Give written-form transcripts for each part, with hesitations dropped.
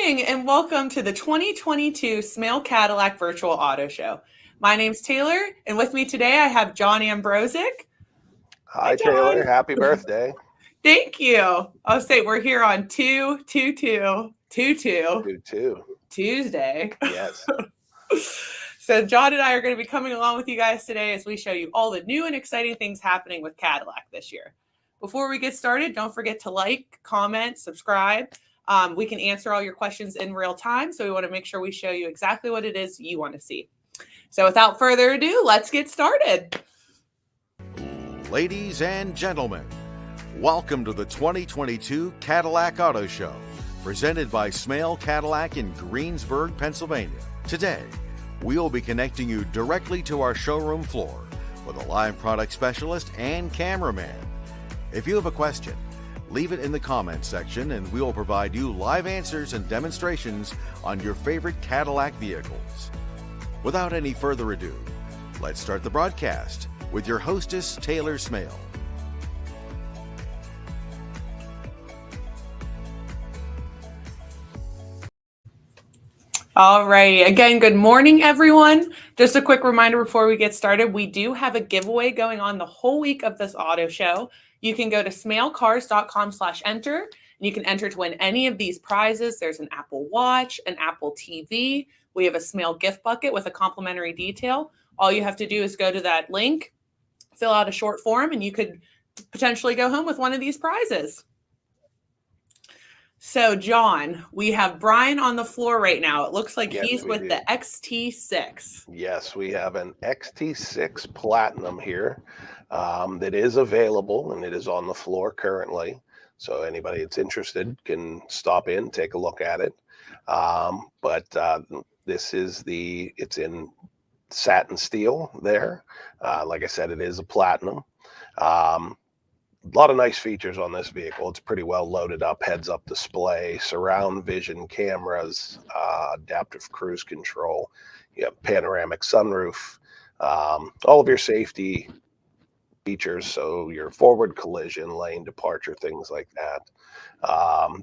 morning and welcome to the 2022 Smail Cadillac Virtual Auto Show. My name's Taylor, and with me today I have John Ambrozic. Hi, Taylor. Happy birthday. Thank you. I'll say we're here on 2/22/22 Tuesday. Yes. So John and I are going to be coming along with you guys today as we show you all the new and exciting things happening with Cadillac this year. Before we get started, don't forget to like, comment, subscribe. We can answer all your questions in real time, so we want to make sure we show you exactly what it is you want to see. So without further ado, let's get started. Ladies and gentlemen, welcome to the 2022 Cadillac Auto Show, presented by Smail Cadillac in Greensburg, Pennsylvania. Today, we'll be connecting you directly to our showroom floor with a live product specialist and cameraman. If you have a question, leave it in the comments section and we will provide you live answers and demonstrations on your favorite Cadillac vehicles. Without any further ado, let's start the broadcast with your hostess, Taylor Smail. All right. Again, good morning, everyone. Just a quick reminder before we get started, we do have a giveaway going on the whole week of this auto show. You can go to smailcars.com/enter, and you can enter to win any of these prizes. There's an Apple Watch, an Apple TV. We have a Smail gift bucket with a complimentary detail. All you have to do is go to that link, fill out a short form, and you could potentially go home with one of these prizes. So, John, we have Brian on the floor right now. It looks like he's with the XT6. Yes, we have an XT6 Platinum here that is available, and it is on the floor currently. So anybody that's interested can stop in, take a look at it. This is it's in satin steel there. Like I said, it is a Platinum. A lot of nice features on this vehicle. It's pretty well loaded up, heads-up display, surround vision cameras, adaptive cruise control. You have panoramic sunroof, all of your safety features, so your forward collision, lane departure, things like that.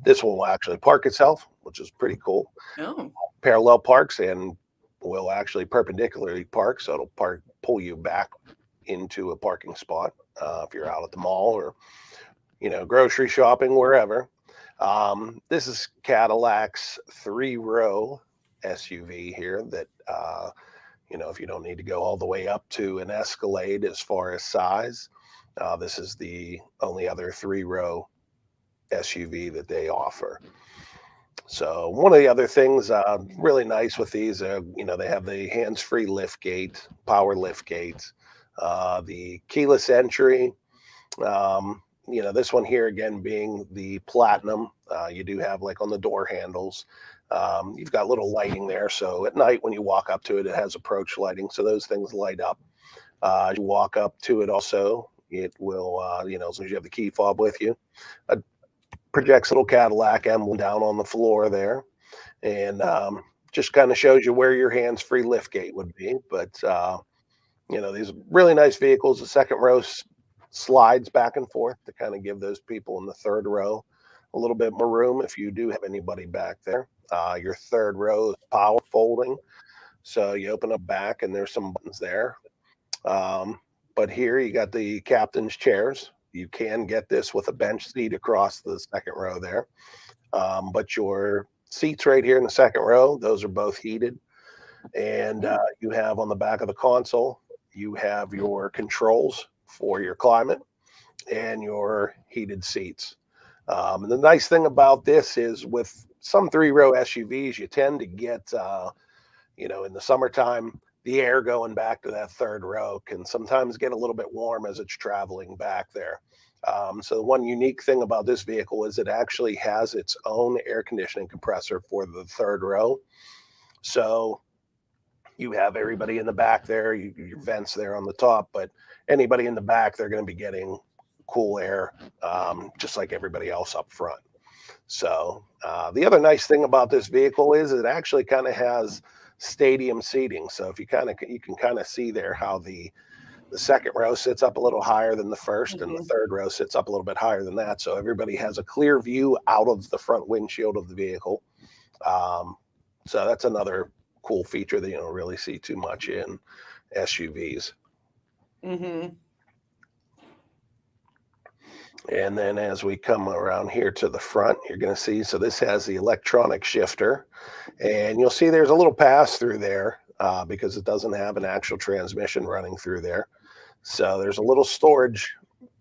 This one will actually park itself, which is pretty cool. Oh. Parallel parks and will actually perpendicularly park, so it'll pull you back into a parking spot if you're out at the mall or grocery shopping, wherever. This is Cadillac's 3-row SUV here that if you don't need to go all the way up to an Escalade as far as size, this is the only other 3-row SUV that they offer. So one of the other things really nice with these, they have the hands-free lift gate, power lift gates, the keyless entry. This one here again being the Platinum, you do have like on the door handles, you've got little lighting there, so at night when you walk up to it, it has approach lighting, so those things light up. You walk up to it also, it will as long as you have the key fob with you, projects a little Cadillac emblem down on the floor there, and just kind of shows you where your hands-free lift gate would be. But these really nice vehicles. The second row slides back and forth to kind of give those people in the third row a little bit more room if you do have anybody back there. Your third row is power folding, so you open up back and there's some buttons there. But here you got the captain's chairs. You can get this with a bench seat across the second row there. But your seats right here in the second row, those are both heated. And you have on the back of the console, you have your controls for your climate and your heated seats. And the nice thing about this is with some 3-row SUVs, you tend to get, in the summertime, the air going back to that third row can sometimes get a little bit warm as it's traveling back there. So the one unique thing about this vehicle is it actually has its own air conditioning compressor for the third row. So you have everybody in the back there, your vents there on the top, but anybody in the back, they're going to be getting cool air, just like everybody else up front. So the other nice thing about this vehicle is it actually kind of has stadium seating. So if you can kind of see there how the second row sits up a little higher than the first, and the third row sits up a little bit higher than that. So everybody has a clear view out of the front windshield of the vehicle. So that's another cool feature that you don't really see too much in SUVs. Mm-hmm. And then as we come around here to the front, you're going to see, so this has the electronic shifter, and you'll see there's a little pass through there because it doesn't have an actual transmission running through there. So there's a little storage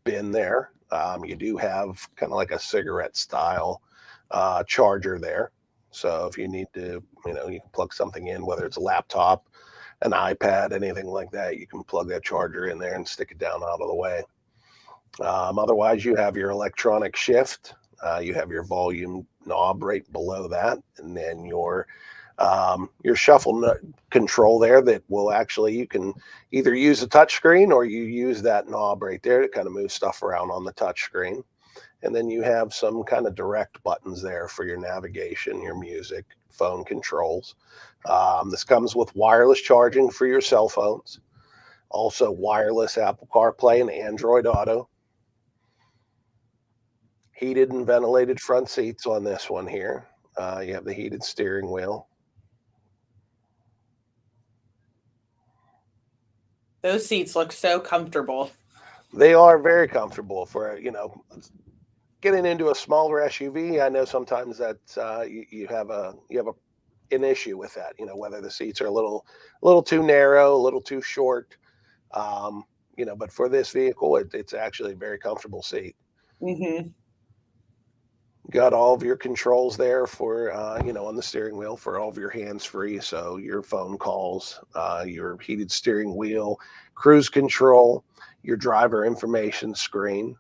bin there. You do have kind of like a cigarette style charger there. So if you need to, you can plug something in, whether it's a laptop, an iPad, anything like that, you can plug that charger in there and stick it down out of the way. Otherwise, you have your electronic shift. You have your volume knob right below that, and then your shuffle control there that will actually, you can either use a touch screen or you use that knob right there to kind of move stuff around on the touch screen. And then you have some kind of direct buttons there for your navigation, your music, phone controls. This comes with wireless charging for your cell phones. Also wireless Apple CarPlay and Android Auto. Heated and ventilated front seats on this one here. You have the heated steering wheel. Those seats look so comfortable. They are very comfortable for, getting into a smaller SUV. I know sometimes that you have an issue with that, whether the seats are a little too narrow, a little too short. But for this vehicle, it's actually a very comfortable seat. Mm-hmm. Got all of your controls there for, on the steering wheel for all of your hands-free. So your phone calls, your heated steering wheel, cruise control, your driver information screen.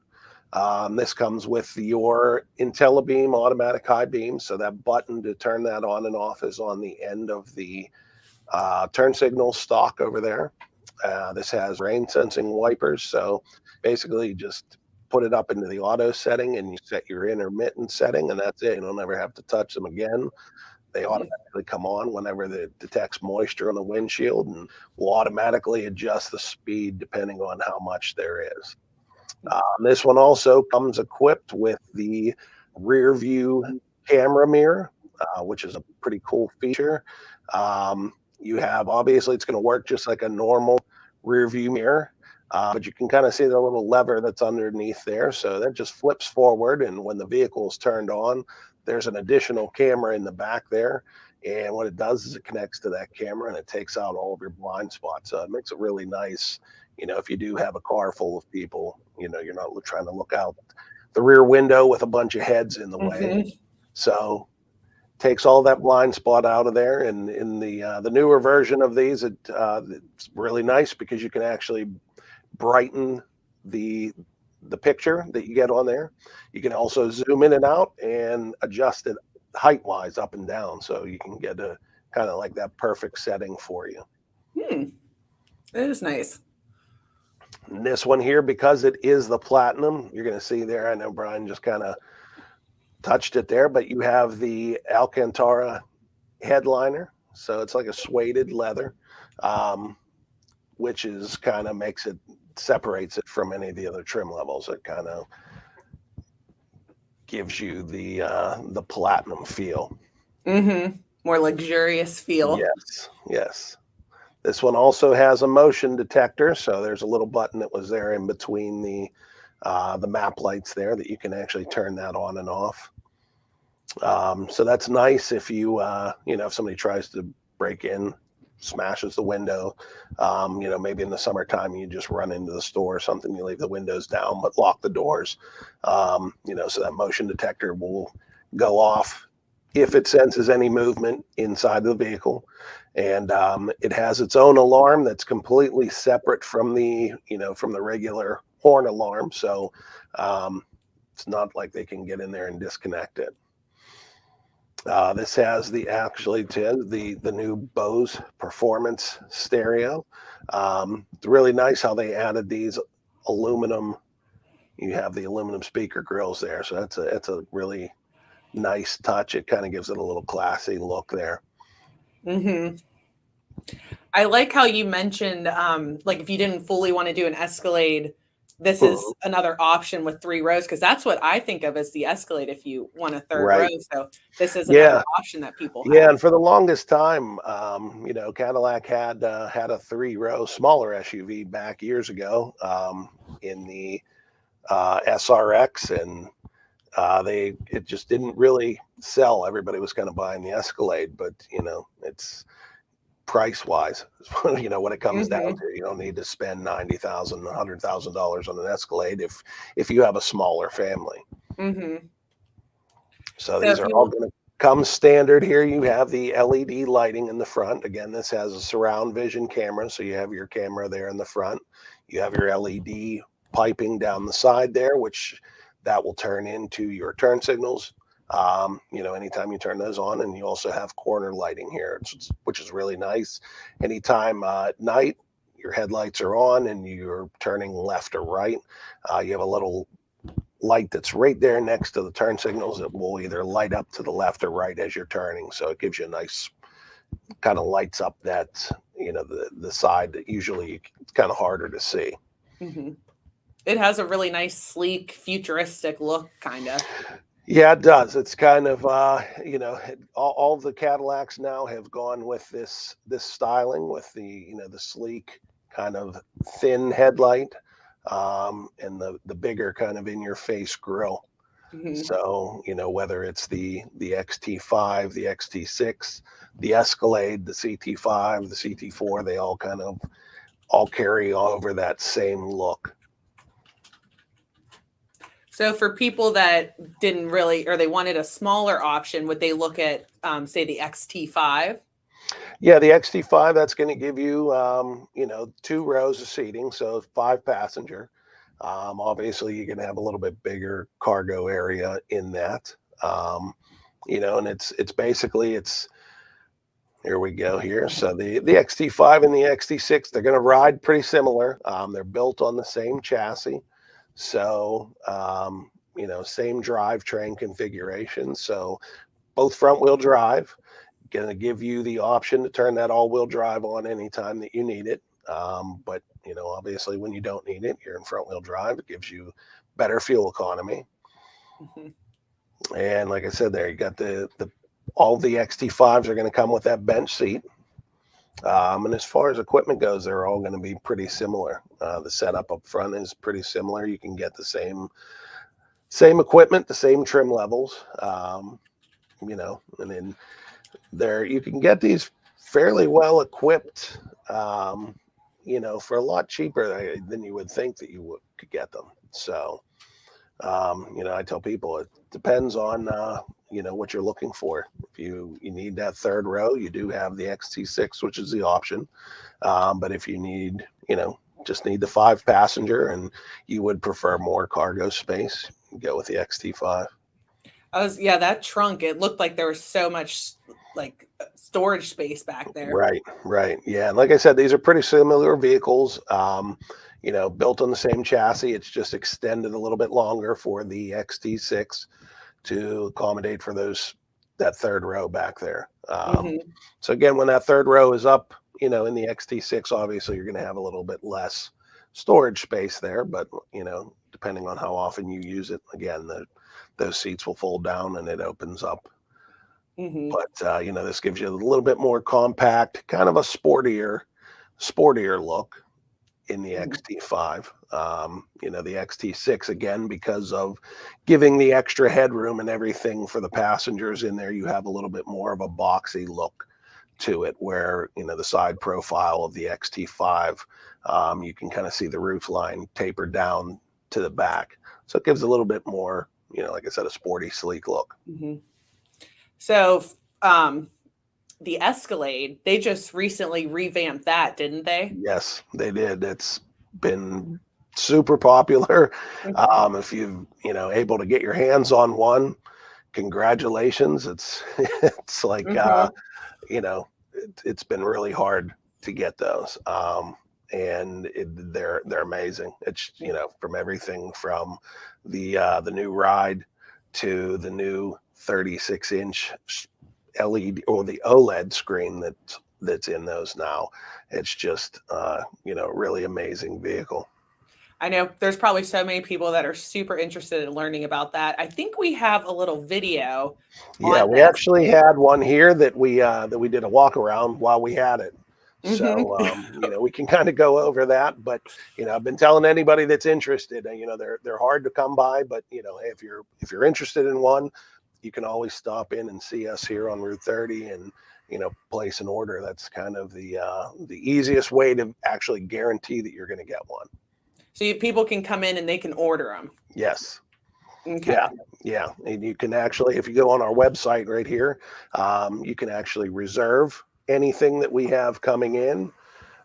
This comes with your IntelliBeam automatic high beam. So that button to turn that on and off is on the end of the turn signal stalk over there. This has rain sensing wipers. So basically just put it up into the auto setting and you set your intermittent setting, and that's it. You don't ever have to touch them again. They automatically come on whenever it detects moisture on the windshield, and will automatically adjust the speed depending on how much there is. This one also comes equipped with the rear view camera mirror, which is a pretty cool feature. You have, obviously it's going to work just like a normal rear view mirror. But you can kind of see the little lever that's underneath there. So that just flips forward. And when the vehicle is turned on, there's an additional camera in the back there. And what it does is it connects to that camera and it takes out all of your blind spots. So it makes it really nice. If you do have a car full of people, you're not trying to look out the rear window with a bunch of heads in the way. So takes all that blind spot out of there. And in the newer version of these, it's really nice because you can actually brighten the picture that you get on there. You can also zoom in and out and adjust it height wise up and down, so you can get a kind of like that perfect setting for you. It is nice. And this one here, because it is the Platinum, you're going to see there, I know Brian just kind of touched it there, but you have the Alcantara headliner, so it's like a suede leather, which is kind of separates it from any of the other trim levels. It kind of gives you the Platinum feel. More luxurious feel. Yes. This one also has a motion detector, so there's a little button that was there in between the map lights there that you can actually turn that on and off. So that's nice if you if somebody tries to break in, smashes the window, maybe in the summertime you just run into the store or something, you leave the windows down but lock the doors, so that motion detector will go off if it senses any movement inside the vehicle. And it has its own alarm that's completely separate from the regular horn alarm, so it's not like they can get in there and disconnect it. This has the new Bose Performance stereo. It's really nice how they added these aluminum. You have the aluminum speaker grills there, so that's a really nice touch. It kind of gives it a little classy look there. I like how you mentioned, like if you didn't fully want to do an Escalade this is another option with 3 rows, because that's what I think of as the Escalade if you want a third row. Right. So this is another Yeah. option that people Yeah. have. And for the longest time, Cadillac had a 3-row smaller SUV back years ago, in the SRX, and it just didn't really sell. Everybody was kind of buying the Escalade, but it's price wise, what it comes down Mhm. to. You don't need to spend $90,000, $100,000 on an Escalade if you have a smaller family. Mhm. So So these if are you all going to come standard here. You have the LED lighting in the front. Again, this has a surround vision camera, so you have your camera there in the front. You have your LED piping down the side there, which that will turn into your turn signals. Anytime you turn those on, and you also have corner lighting here, which is really nice. Anytime at night your headlights are on and you're turning left or right, you have a little light that's right there next to the turn signals that will either light up to the left or right as you're turning. So it gives you a nice kind of lights up that, the side that usually it's kind of harder to see. Mhm. It has a really nice, sleek, futuristic look, kind of. Yeah, it does. It's kind of, all the Cadillacs now have gone with this styling with the sleek kind of thin headlight, and the bigger kind of in your face grille. Mhm. So, whether it's the XT5, the XT6, the Escalade, the CT5, the CT4, they all kind of all carry over that same look. So for people that didn't really, or they wanted a smaller option, would they look at, say, the XT5? Yeah, the XT5, that's going to give you, 2 rows of seating, so 5 passenger. Obviously, you're going to have a little bit bigger cargo area in that. And it's basically here we go here. So the XT5 and the XT6, they're going to ride pretty similar. They're built on the same chassis. So, same drivetrain configuration. So both front wheel drive, going to give you the option to turn that all wheel drive on anytime that you need it. But, obviously when you don't need it, you're in front wheel drive. It gives you better fuel economy. Mhm. And like I said, there you got all the XT5s are going to come with that bench seat. And as far as equipment goes, they're all going to be pretty similar. The setup up front is pretty similar. You can get the same equipment, the same trim levels, and then you can get these fairly well equipped, for a lot cheaper than you would think that you could get them. So, I tell people it depends on, what you're looking for. If you need that third row, you do have the XT6, which is the option. But if you need, just need the 5 passenger and you would prefer more cargo space, go with the XT5. That trunk, it looked like there was so much like storage space back there. Right. Yeah. And like I said, these are pretty similar vehicles, built on the same chassis. It's just extended a little bit longer for the XT6 to accommodate for that third row back there. Mhm. So again, when that third row is up, in the XT6, obviously you're going to have a little bit less storage space there, but depending on how often you use it, again, those seats will fold down and it opens up. Mhm. But this gives you a little bit more compact, kind of a sportier look in the Mhm. XT5. The XT6, again, because of giving the extra headroom and everything for the passengers in there, you have a little bit more of a boxy look to it, where the side profile of the XT5, you can kind of see the roof line taper down to the back, so it gives a little bit more, like I said, a sporty, sleek look. Mhm. So, the Escalade, they just recently revamped that, didn't they? Yes, they did. It's been super popular. Mhm. If you've able to get your hands on one, congratulations. It's like, Mhm. it's been really hard to get those, and they're amazing. It's from everything from the new ride to the new 36-inch LED or the OLED screen that's in those now. It's just really amazing vehicle. I know there's probably so many people that are super interested in learning about that. I think we have a little video. Yeah, we actually had one here that we did a walk around while we had it. So, we can kind of go over that, but, I've been telling anybody that's interested, they're hard to come by, but, if you're interested in one, you can always stop in and see us here on Route 30 and, place an order. That's kind of the easiest way to actually guarantee that you're going to get one. So people can come in and they can order them. Yes. Okay. Yeah. And you can actually, if you go on our website right here, you can actually reserve anything that we have coming in.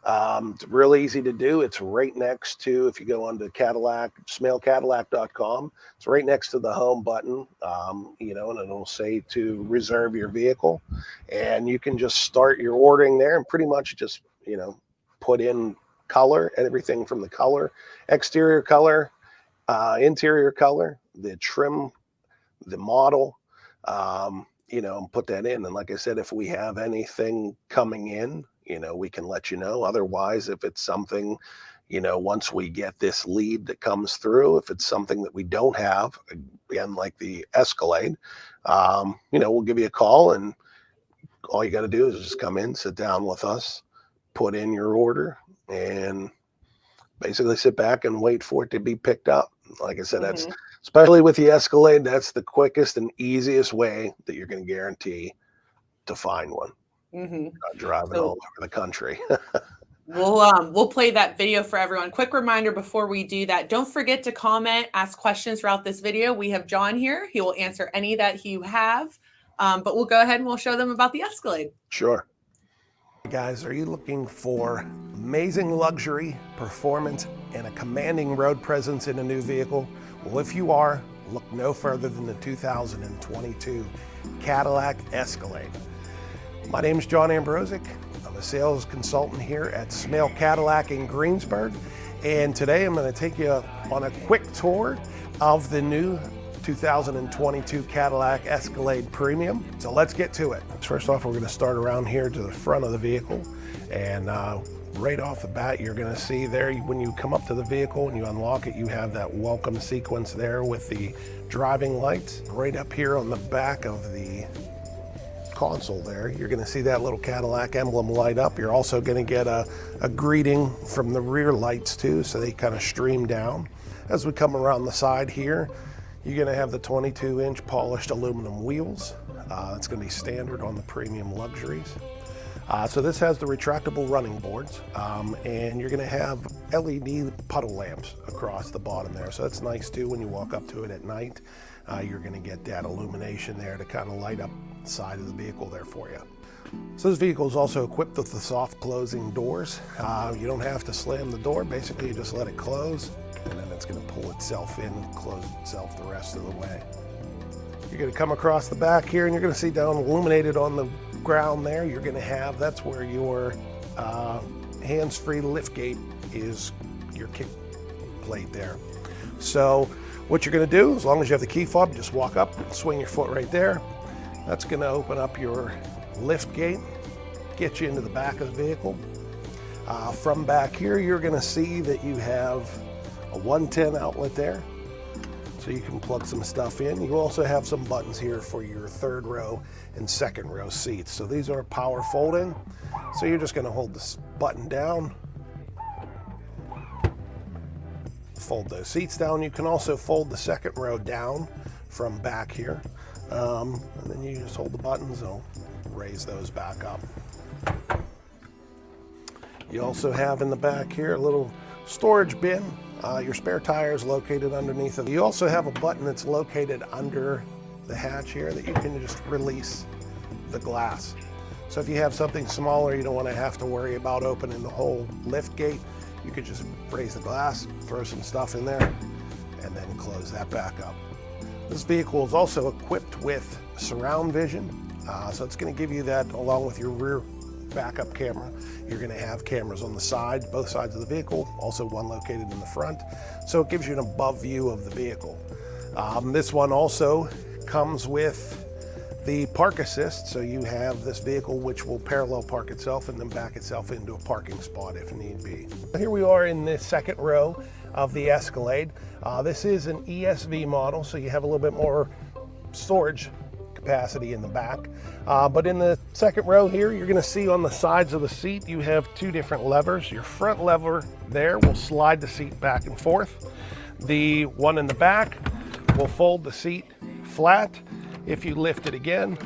It's real easy to do. It's right next to, if you go onto Cadillac, SmailCadillac.com, it's right next to the home button, and it'll say to reserve your vehicle. And you can just start your ordering there and pretty much just, put in color, everything from the color, exterior color, interior color, the trim, the model, and put that in. And like I said, if we have anything coming in, we can let you know. Otherwise, if it's something, once we get this lead that comes through, if it's something that we don't have, again, like the Escalade, we'll give you a call, and all you got to do is just come in, sit down with us, put in your order, and basically sit back and wait for it to be picked up. Like I said, that's, especially with the Escalade, that's the quickest and easiest way that you're going to guarantee to find one. Not driving all over the country. We'll play that video for everyone. Quick reminder before we do that, don't forget to comment, ask questions throughout this video. We have John here. He will answer any that you have, but we'll go ahead and we'll show them about the Escalade. Sure. Guys, are you looking for amazing luxury, performance, and a commanding road presence in a new vehicle? Well, if you are, look no further than the 2022 Cadillac Escalade. My name is John Ambrozic. I'm a sales consultant here at Smail Cadillac in Greensburg. And today I'm going to take you on a quick tour of the new 2022 Cadillac Escalade Premium. So let's get to it. First off, we're going to start around here to the front of the vehicle. And right off the bat, you're going to see there, when you come up to the vehicle and you unlock it, you have that welcome sequence there with the driving lights. Right up here on the back of the console there, you're going to see that little Cadillac emblem light up. You're also going to get a greeting from the rear lights too, so they kind of stream down. As we come around the side here, you're going to have the 22-inch polished aluminum wheels. It's going to be standard on the premium luxuries. So this has the retractable running boards, and you're going to have LED puddle lamps across the bottom there. So that's nice too when you walk up to it at night. You're going to get that illumination there to kind of light up the side of the vehicle there for you. So this vehicle is also equipped with the soft closing doors. You don't have to slam the door. Basically, you just let it close, and then it's going to pull itself in and close itself the rest of the way. You're going to come across the back here, and you're going to see down illuminated on the ground there, you're going to have, that's where your hands-free liftgate is, your kick plate there. So what you're going to do, as long as you have the key fob, just walk up, swing your foot right there. That's going to open up your lift gate, get you into the back of the vehicle. From back here, you're going to see that you have a 110 outlet there, so you can plug some stuff in. You also have some buttons here for your third row and second row seats. So these are power folding. So you're just going to hold this button down, fold those seats down. You can also fold the second row down from back here. And then you just hold the buttons, it'll raise those back up. You also have in the back here a little storage bin. Your spare tire is located underneath it. You also have a button that's located under the hatch here that you can just release the glass. So if you have something smaller, you don't want to have to worry about opening the whole lift gate. You could just raise the glass, throw some stuff in there, and then close that back up. This vehicle is also equipped with surround vision. So it's going to give you that along with your rear backup camera. You're going to have cameras on the side, both sides of the vehicle, also one located in the front. So it gives you an above view of the vehicle. This one also comes with the park assist, so you have this vehicle which will parallel park itself and then back itself into a parking spot if need be. Here we are in the second row of the Escalade. This is an ESV model, so you have a little bit more storage capacity in the back. But in the second row here, you're going to see on the sides of the seat, you have two different levers. Your front lever there will slide the seat back and forth. The one in the back will fold the seat flat. If you lift it again,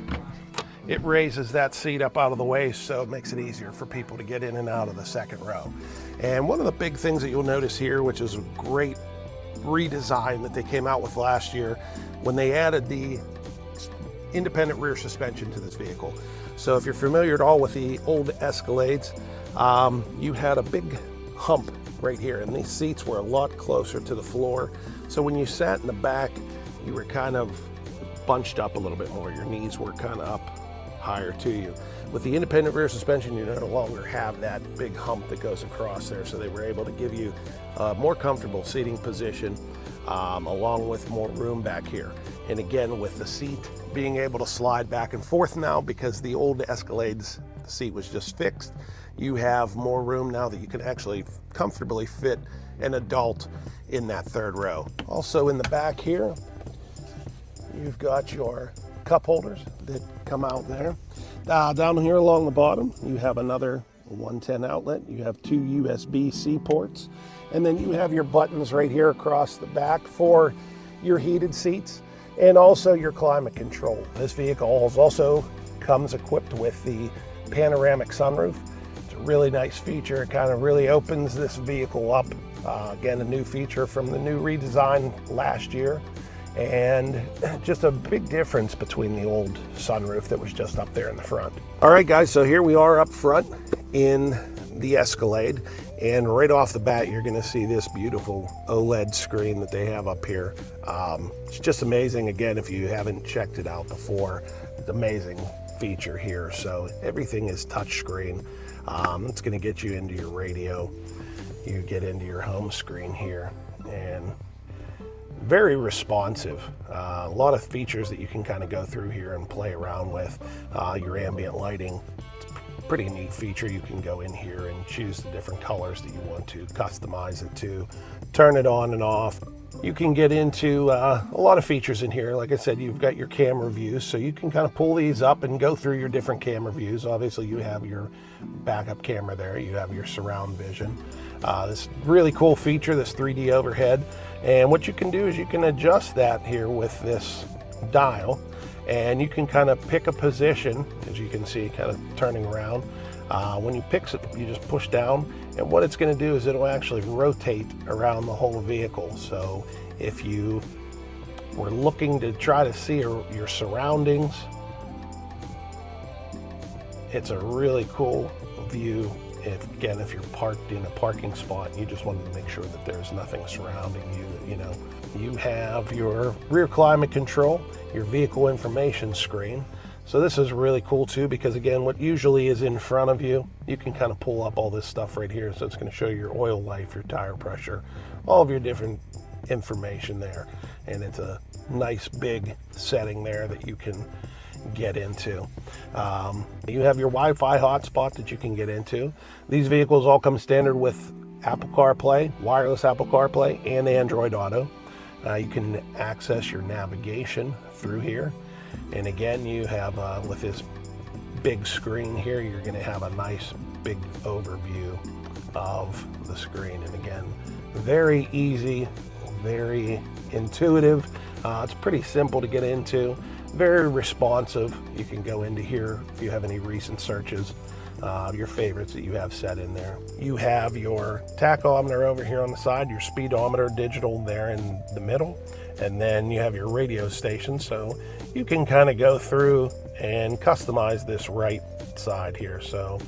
it raises that seat up out of the way, so it makes it easier for people to get in and out of the second row. And one of the big things that you'll notice here, which is a great redesign that they came out with last year, when they added the independent rear suspension to this vehicle. So if you're familiar at all with the old Escalades, you had a big hump right here, and these seats were a lot closer to the floor. So when you sat in the back, you were kind of bunched up a little bit more. Your knees were kind of up higher to you. With the independent rear suspension, you no longer have that big hump that goes across there, so they were able to give you a more comfortable seating position, along with more room back here. And again, with the seat being able to slide back and forth now, because the old Escalades, the seat was just fixed, you have more room now that you can actually comfortably fit an adult in that third row. Also in the back here, you've got your cup holders that come out there. Down here along the bottom, you have another 110 outlet. You have two USB-C ports, and then you have your buttons right here across the back for your heated seats and also your climate control. This vehicle also comes equipped with the panoramic sunroof. It's a really nice feature. It kind of really opens this vehicle up. Again, a new feature from the new redesign last year, and just a big difference between the old sunroof that was just up there in the front. All right, guys, so here we are up front in the Escalade, and right off the bat, you're gonna see this beautiful OLED screen that they have up here. It's just amazing. Again, if you haven't checked it out before, it's an amazing feature here. So everything is touch screen. It's gonna get you into your radio. You get into your home screen here, and very responsive. A lot of features that you can kind of go through here and play around with. Your ambient lighting, it's a pretty neat feature. You can go in here and choose the different colors that you want to customize it to, turn it on and off. You can get into a lot of features in here. Like I said, you've got your camera views, so you can kind of pull these up and go through your different camera views. Obviously, you have your backup camera there. You have your surround vision. This really cool feature, this 3D overhead. And what you can do is you can adjust that here with this dial, and you can kind of pick a position, as you can see, kind of turning around. When you pick it, you just push down, and what it's going to do is it'll actually rotate around the whole vehicle. So if you were looking to try to see your surroundings, it's a really cool view. If you're parked in a parking spot and you just wanted to make sure that there's nothing surrounding you, you have your rear climate control, your vehicle information screen. So this is really cool too, because again, what usually is in front of you, you can kind of pull up all this stuff right here. So it's going to show you your oil life, your tire pressure, all of your different information there. And it's a nice big setting there that you can get into. You have your Wi-Fi hotspot that you can get into. These vehicles all come standard with Apple CarPlay, wireless Apple CarPlay, and Android Auto. You can access your navigation through here. And again, you have, with this big screen here, you're going to have a nice big overview of the screen. And again, very easy, very intuitive. It's pretty simple to get into. Very responsive. You can go into here if you have any recent searches, your favorites that you have set in there. You have your tachometer over here on the side, your speedometer digital there in the middle, and then you have your radio station. So you can kind of go through and customize this right side here. So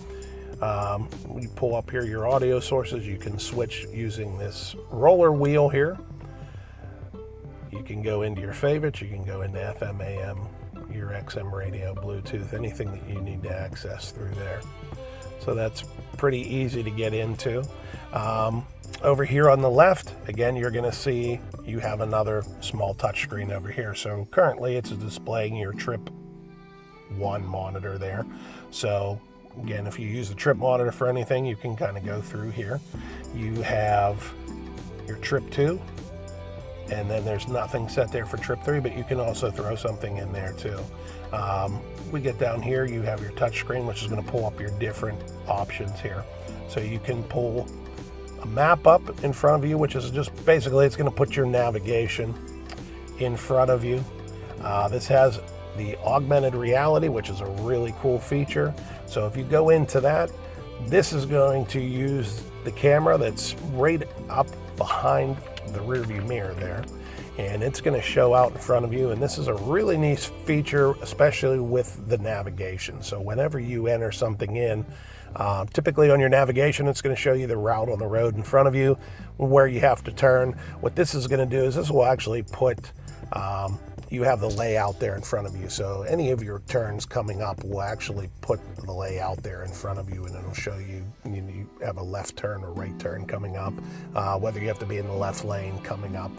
you pull up here your audio sources. You can switch using this roller wheel here. You can go into your favorites, you can go into FM, AM, your XM radio, Bluetooth, anything that you need to access through there. So that's pretty easy to get into. Over here on the left, again, you're going to see you have another small touch screen over here. So currently it's displaying your trip one monitor there. So again, if you use the trip monitor for anything, you can kind of go through here. You have your trip 2, and then there's nothing set there for trip 3, but you can also throw something in there too. We get down here, you have your touch screen, which is going to pull up your different options here. So you can pull a map up in front of you, which is just basically, it's going to put your navigation in front of you. This has the augmented reality, which is a really cool feature. So if you go into that, this is going to use the camera that's right up behind the rear view mirror there, and it's going to show out in front of you. And this is a really nice feature, especially with the navigation. So whenever you enter something in, typically on your navigation, it's going to show you the route on the road in front of you, where you have to turn. What this is going to do is this will actually put, you have the layout there in front of you. So any of your turns coming up will actually put the layout there in front of you, and it'll show you, you have a left turn or right turn coming up, whether you have to be in the left lane coming up.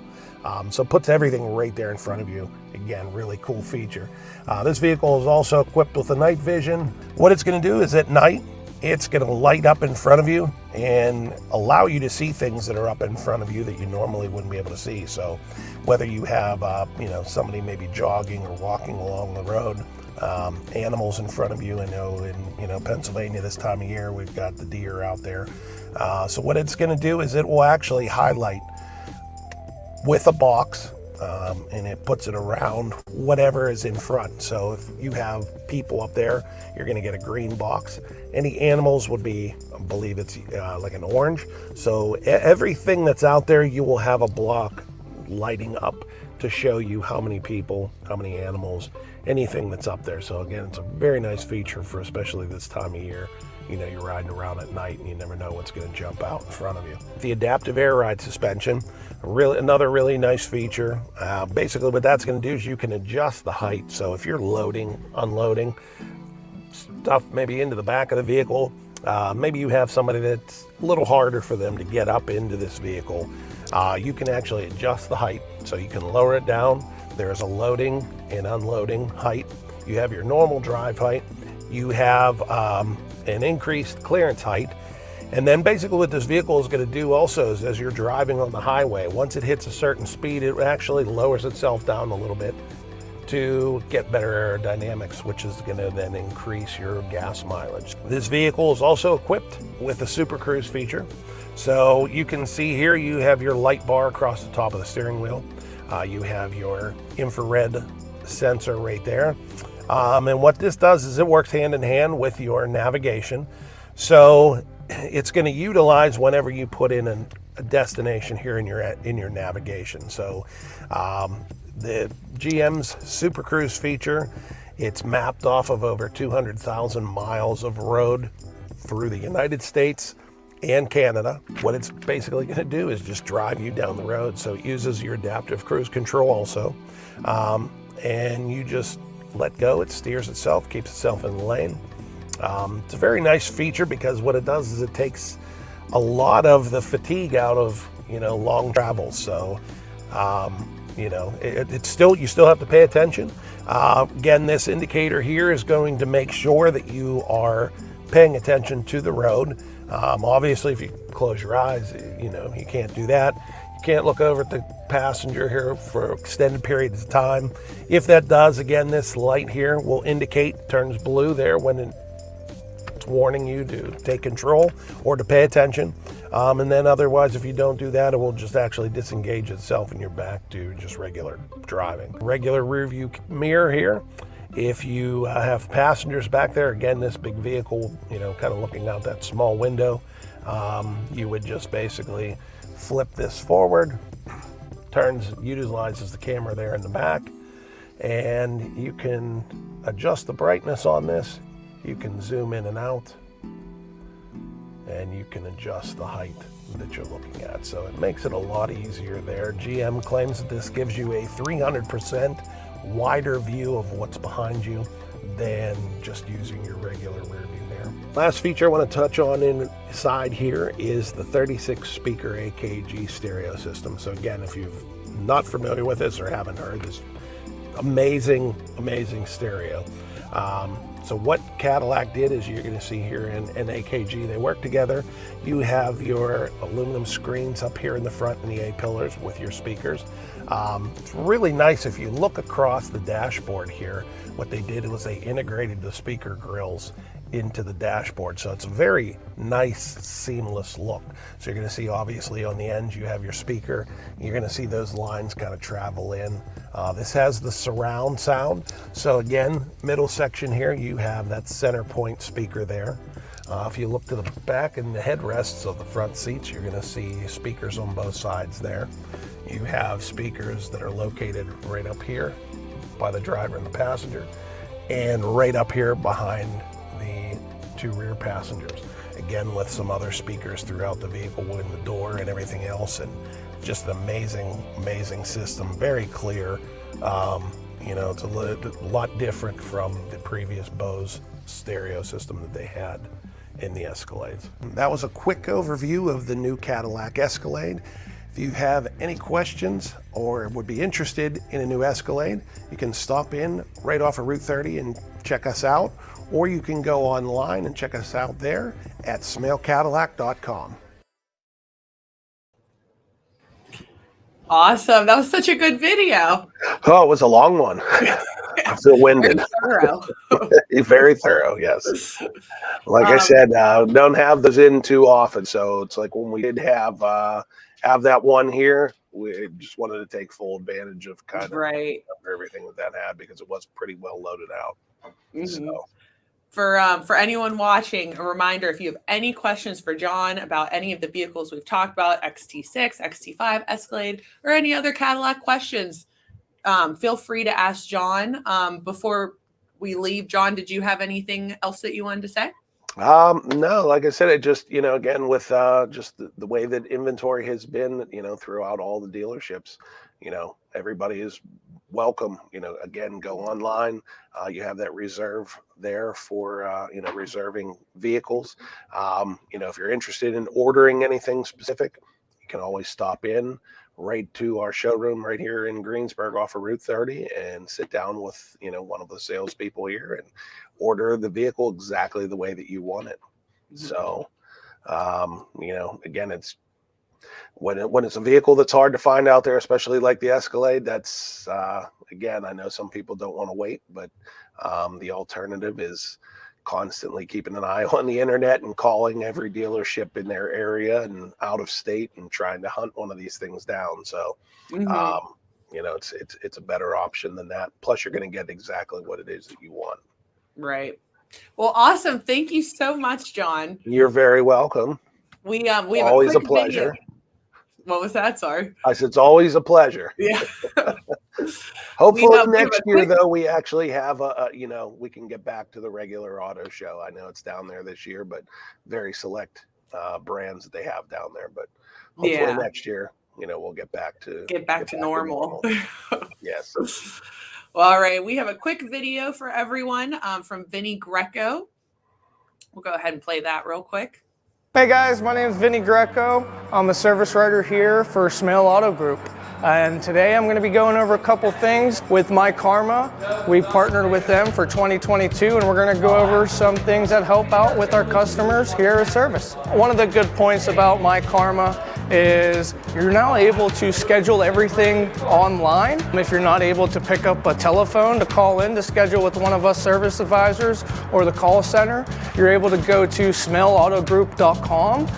So it puts everything right there in front of you. Again, really cool feature. This vehicle is also equipped with a night vision. What it's going to do is at night, it's going to light up in front of you and allow you to see things that are up in front of you that you normally wouldn't be able to see. So whether you have, somebody maybe jogging or walking along the road, animals in front of you. I know in Pennsylvania this time of year, we've got the deer out there. So what it's going to do is it will actually highlight with a box, and it puts it around whatever is in front. So if you have people up there, you're going to get a green box. Any animals would be, I believe it's like an orange. So everything that's out there, you will have a block lighting up to show you how many people, how many animals, anything that's up there. So again, it's a very nice feature for especially this time of year. You're riding around at night and you never know what's going to jump out in front of you. The adaptive air ride suspension, another really nice feature. Basically what that's going to do is you can adjust the height. So if you're loading, unloading stuff maybe into the back of the vehicle, maybe you have somebody that's a little harder for them to get up into this vehicle, you can actually adjust the height. So you can lower it down. There's a loading and unloading height. You have your normal drive height. You have an increased clearance height. And then basically what this vehicle is going to do also is as you're driving on the highway, once it hits a certain speed, it actually lowers itself down a little bit to get better aerodynamics, which is going to then increase your gas mileage. This vehicle is also equipped with a Super Cruise feature. So you can see here you have your light bar across the top of the steering wheel. You have your infrared sensor right there. And what this does is it works hand in hand with your navigation. So it's going to utilize whenever you put in a destination here in your navigation. So the GM's Super Cruise feature, it's mapped off of over 200,000 miles of road through the United States and Canada. What it's basically going to do is just drive you down the road. So it uses your adaptive cruise control also. And you just let go, it steers itself, keeps itself in the lane. It's a very nice feature because what it does is it takes a lot of the fatigue out of long travel. So it's still, you still have to pay attention. Again, this indicator here is going to make sure that you are paying attention to the road. Obviously if you close your eyes, you can't do that. You can't look over at the passenger here for extended periods of time. If that does, again, this light here will indicate, turns blue there when it's warning you to take control or to pay attention. And then otherwise, if you don't do that, it will just actually disengage itself and you're back to just regular driving. Regular rear view mirror here. If you have passengers back there, again, this big vehicle, kind of looking out that small window, you would just basically flip this forward, utilizes the camera there in the back, and you can adjust the brightness on this. You can zoom in and out, and you can adjust the height that you're looking at. So it makes it a lot easier there. GM claims that this gives you a 300% wider view of what's behind you than just using your regular rear view mirror. Last feature I want to touch on inside here is the 36 speaker AKG stereo system. So again, if you're not familiar with this or haven't heard this, amazing stereo. So what Cadillac did is you're going to see here in AKG, they work together. You have your aluminum screens up here in the front and the A-pillars with your speakers. It's really nice if you look across the dashboard here. What they did was they integrated the speaker grills into the dashboard. So it's a very nice, seamless look. So you're going to see obviously on the ends you have your speaker. You're going to see those lines kind of travel in. This has the surround sound. So again, middle section here, you have that center point speaker there. If you look to the back and the headrests of the front seats, you're going to see speakers on both sides there. You have speakers that are located right up here by the driver and the passenger, and right up here behind the two rear passengers. Again, with some other speakers throughout the vehicle in the door and everything else, and just an amazing system, very clear. You know, it's a lot different from the previous Bose stereo system that they had in the Escalades. That was a quick overview of the new Cadillac Escalade. If you have any questions or would be interested in a new Escalade, you can stop in right off of Route 30 and check us out, or you can go online and check us out there at smailcadillac.com. Awesome. That was such a good video. Oh, it was a long one. I feel winded. Very thorough. Very thorough, yes. Like I said, don't have those in too often. So it's like when we did have that one here, we just wanted to take full advantage of kind of everything that had, because it was pretty well loaded out. So. For anyone watching, a reminder, if you have any questions for John about any of the vehicles we've talked about, XT6, XT5, Escalade, or any other Cadillac questions, feel free to ask John. Before we leave, John, did you have anything else that you wanted to say? No, like I said, it just, you know, again, with just the way that inventory has been, you know, throughout all the dealerships, you know, everybody is welcome. You know, again, go online. You have that reserve there for, you know, reserving vehicles. You know, if you're interested in ordering anything specific, you can always stop in right to our showroom right here in Greensburg off of Route 30 and sit down with, you know, one of the salespeople here and order the vehicle exactly the way that you want it. So, you know, again, it's when it's a vehicle that's hard to find out there, especially like the Escalade, that's, again, I know some people don't want to wait, but the alternative is constantly keeping an eye on the internet and calling every dealership in their area and out of state and trying to hunt one of these things down. So, you know, it's a better option than that. Plus, you're going to get exactly what it is that you want. Right. Well, awesome. Thank you so much, John. You're very welcome. We have always a pleasure. Video. What was that? Sorry. I said it's always a pleasure. Yeah. Hopefully next year, though, we actually have you know, we can get back to the regular auto show. I know it's down there this year, but very select brands that they have down there. But hopefully next year, you know, we'll get back to normal. Yes. Well, all right. We have a quick video for everyone from Vinny Greco. We'll go ahead and play that real quick. Hey guys, my name is Vinny Greco. I'm a service writer here for Smail Auto Group. And today I'm going to be going over a couple things with My Karma. We partnered with them for 2022, and we're going to go over some things that help out with our customers here at service. One of the good points about My Karma is you're now able to schedule everything online. If you're not able to pick up a telephone to call in to schedule with one of us service advisors or the call center, you're able to go to smailautogroup.com.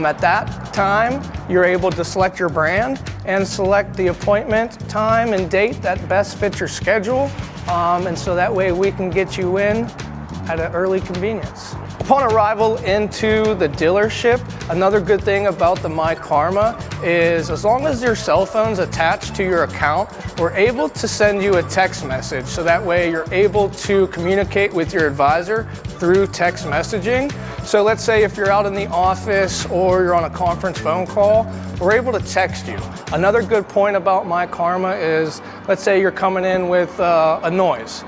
At that time, you're able to select your brand and select the appointment time and date that best fits your schedule. And so that way we can get you in at an early convenience. Upon arrival into the dealership, another good thing about the My Karma is as long as your cell phone's attached to your account, we're able to send you a text message. So that way you're able to communicate with your advisor through text messaging. So let's say if you're out in the office or you're on a conference phone call, we're able to text you. Another good point about My Karma is, let's say you're coming in with a noise.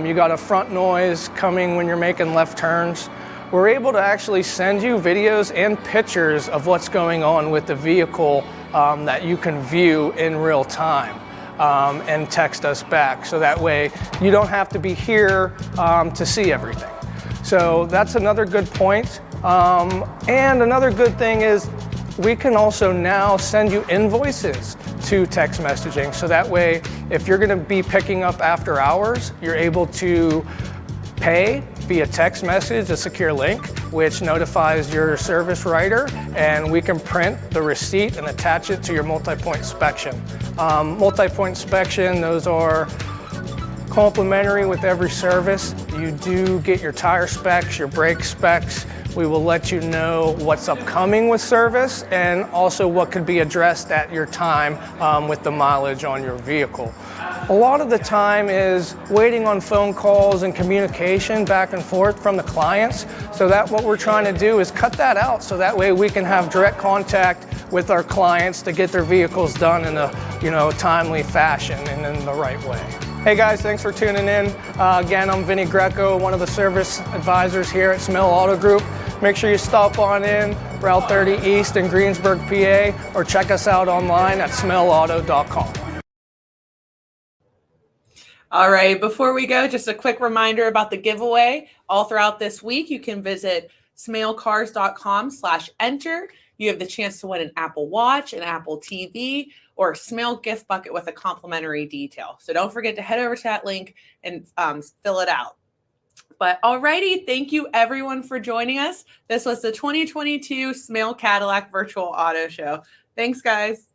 You got a front noise coming when you're making left turns. We're able to actually send you videos and pictures of what's going on with the vehicle that you can view in real time. and text us back. So that way you don't have to be here to see everything. So that's another good point. And another good thing is we can also now send you invoices to text messaging. So that way, if you're gonna be picking up after hours, you're able to pay via text message, a secure link, which notifies your service writer, and we can print the receipt and attach it to your multi-point inspection. Multi-point inspection, those are complimentary with every service. You do get your tire specs, your brake specs. We will let you know what's upcoming with service and also what could be addressed at your time with the mileage on your vehicle. A lot of the time is waiting on phone calls and communication back and forth from the clients. So that what we're trying to do is cut that out so that way we can have direct contact with our clients to get their vehicles done in a timely fashion and in the right way. Hey guys, thanks for tuning in. Again, I'm Vinny Greco, one of the service advisors here at Smail Auto Group. Make sure you stop on in Route 30 East in Greensburg, PA, or check us out online at smailauto.com. All right, before we go, just a quick reminder about the giveaway. All throughout this week, you can visit smailcars.com/enter. You have the chance to win an Apple Watch, an Apple TV, or a Smail gift bucket with a complimentary detail. So don't forget to head over to that link and fill it out. But alrighty, thank you everyone for joining us. This was the 2022 Smail Cadillac Virtual Auto Show. Thanks, guys.